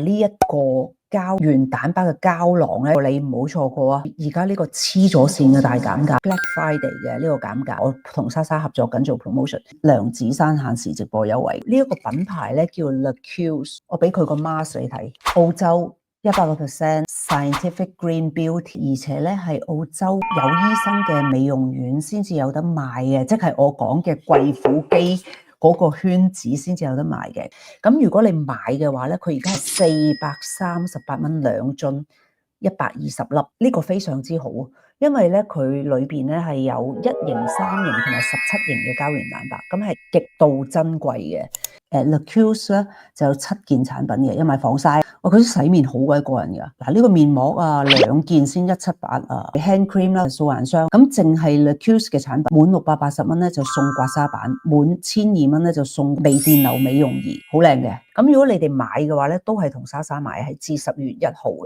呢一個膠原蛋白嘅膠囊咧，你唔好錯過啊！而家呢個黐咗線嘅大減價 ，Black Friday 嘅呢個減價，我同莎莎合作緊做 promotion， 梁子珊限時直播優惠。呢一個品牌咧叫 L'Occlusive， 我俾佢個 mask 你睇，澳洲100% Scientific Green Beauty， 而且咧係澳洲有醫生嘅美容院先至有得賣嘅，即係我講嘅貴婦肌嗰個圈子先至有得賣嘅。咁如果你買嘅話咧，佢而家係438蚊兩樽，120粒，呢個非常之好，因為咧佢裏邊咧係有1型、3型同埋17型嘅膠原蛋白，咁係極度珍貴嘅。L'Occlusive 咧就有7件產品嘅，一買防曬，佢啲洗面好鬼過癮㗎。嗱，呢個面膜啊2件先178啊 ，hand cream 啦素顏霜，咁淨係 L'Occlusive 嘅產品滿680蚊咧就送刮痧板，滿1200蚊咧就送微電流美容儀，好靚嘅。咁如果你哋買嘅話咧，都係同莎莎買，係至10月1號嘅。